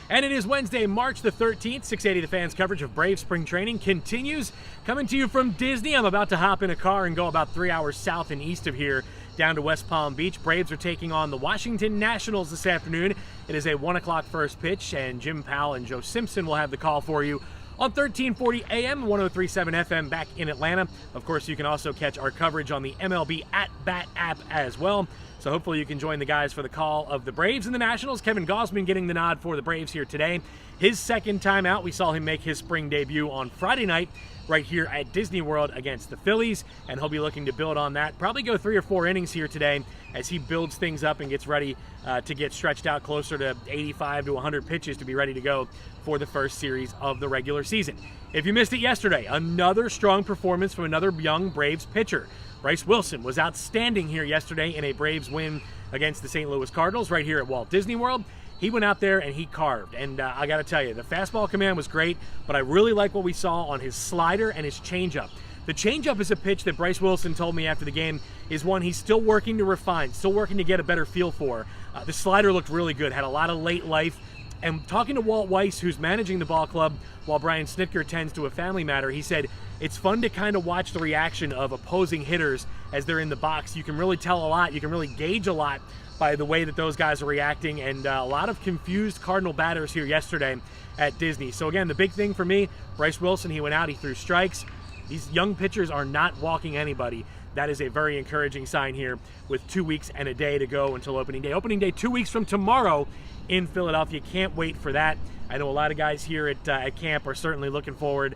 And it is Wednesday, March the 13th. 680 The Fan's coverage of Braves spring training continues. Coming to you from Disney. I'm about to hop in a car and go about 3 hours south and east of here down to West Palm Beach. Braves are taking on the Washington Nationals this afternoon. It is a 1 o'clock first pitch, and Jim Powell and Joe Simpson will have the call for you on 1340 AM, 103.7 FM back in Atlanta. Of course, you can also catch our coverage on the MLB At Bat app as well. So hopefully you can join the guys for the call of the Braves and the Nationals. Kevin Gausman getting the nod for the Braves here today. His second time out. We saw him make his spring debut on Friday night right here at Disney World against the Phillies, and he'll be looking to build on that. Probably go 3 or 4 innings here today as he builds things up and gets ready to get stretched out closer to 85 to 100 pitches to be ready to go for the first series of the regular season. If you missed it yesterday, another strong performance from another young Braves pitcher. Bryce Wilson was outstanding here yesterday in a Braves win against the St. Louis Cardinals right here at Walt Disney World. He went out there and he carved, and I got to tell you, the fastball command was great, but I really like what we saw on his slider and his changeup. The changeup is a pitch that Bryce Wilson told me after the game is one he's still working to refine, still working to get a better feel for. The slider looked really good, had a lot of late life. And talking to Walt Weiss, who's managing the ball club while Brian Snitker tends to a family matter, he said it's fun to kind of watch the reaction of opposing hitters as they're in the box. You can really tell a lot. You can really gauge a lot by the way that those guys are reacting, and a lot of confused Cardinal batters here yesterday at Disney. So again, the big thing for me, Bryce Wilson, he went out, he threw strikes. These young pitchers are not walking anybody. That is a very encouraging sign here with 2 weeks and a day to go until opening day. Opening day 2 weeks from tomorrow in Philadelphia. Can't wait for that. I know a lot of guys here at camp are certainly looking forward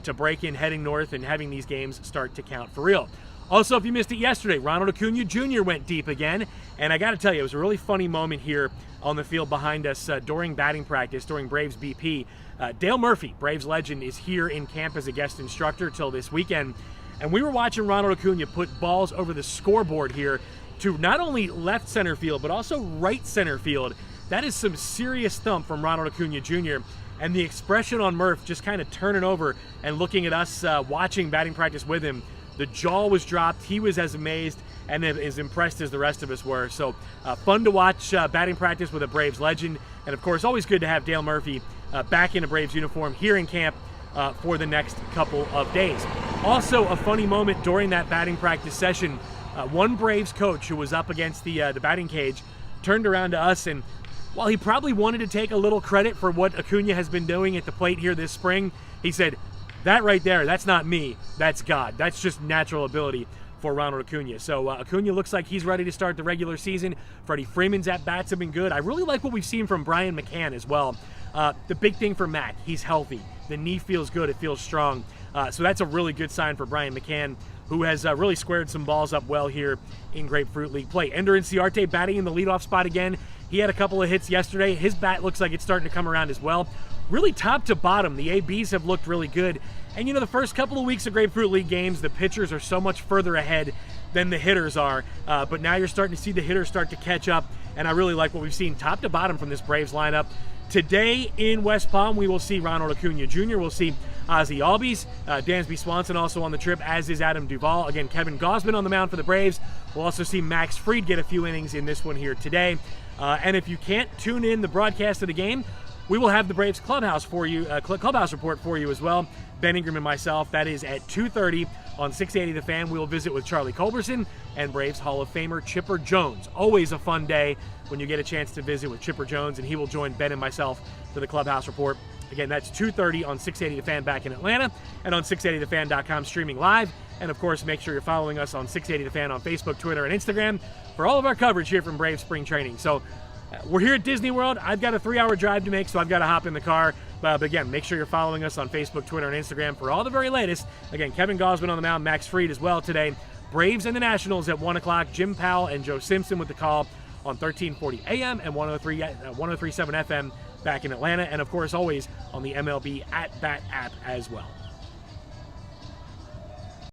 to break-in, heading north, and having these games start to count for real. Also, if you missed it yesterday, Ronald Acuna Jr. went deep again, and I got to tell you, it was a really funny moment here on the field behind us during batting practice, during Braves BP. Dale Murphy, Braves legend, is here in camp as a guest instructor till this weekend, and we were watching Ronald Acuna put balls over the scoreboard here to not only left center field, but also right center field. That is some serious thump from Ronald Acuna Jr., and the expression on Murph just kind of turning over and looking at us watching batting practice with him. The jaw was dropped. He was as amazed and as impressed as the rest of us were. So fun to watch batting practice with a Braves legend. And, of course, always good to have Dale Murphy back in a Braves uniform here in camp for the next couple of days. Also, a funny moment during that batting practice session, one Braves coach who was up against the batting cage turned around to us, and while he probably wanted to take a little credit for what Acuna has been doing at the plate here this spring, he said, "That right there, that's not me, that's God. That's just natural ability for Ronald Acuna." So Acuna looks like he's ready to start the regular season. Freddie Freeman's at-bats have been good. I really like what we've seen from Brian McCann as well. The big thing for Mac, he's healthy. The knee feels good, it feels strong. So that's a really good sign for Brian McCann, who has really squared some balls up well here in Grapefruit League play. Ender Inciarte batting in the leadoff spot again. He had a couple of hits yesterday. His bat looks like it's starting to come around as well. Really top to bottom, the ABs have looked really good. And you know, the first couple of weeks of Grapefruit League games, the pitchers are so much further ahead than the hitters are. But now you're starting to see the hitters start to catch up, and I really like what we've seen top to bottom from this Braves lineup. Today in West Palm, we will see Ronald Acuna Jr. We'll see Ozzie Albies, Dansby Swanson also on the trip, as is Adam Duvall. Again, Kevin Gausman on the mound for the Braves. We'll also see Max Fried get a few innings in this one here today. And if you can't tune in the broadcast of the game, we will have the Braves clubhouse for you, clubhouse report for you as well. Ben Ingram and myself. That is at 2:30 on 680 The Fan. We will visit with Charlie Culberson and Braves Hall of Famer Chipper Jones. Always a fun day when you get a chance to visit with Chipper Jones, and he will join Ben and myself for the clubhouse report. Again, that's 2:30 on 680 The Fan back in Atlanta, and on 680thefan.com streaming live. And, of course, make sure you're following us on 680 The Fan on Facebook, Twitter, and Instagram for all of our coverage here from Braves Spring Training. So we're here at Disney World. I've got a 3-hour drive to make, so I've got to hop in the car. But again, make sure you're following us on Facebook, Twitter, and Instagram for all the very latest. Again, Kevin Gausman on the mound, Max Fried as well today. Braves and the Nationals at 1 o'clock. Jim Powell and Joe Simpson with the call on 1340 AM and 103.7 FM back in Atlanta. And, of course, always on the MLB At Bat app as well.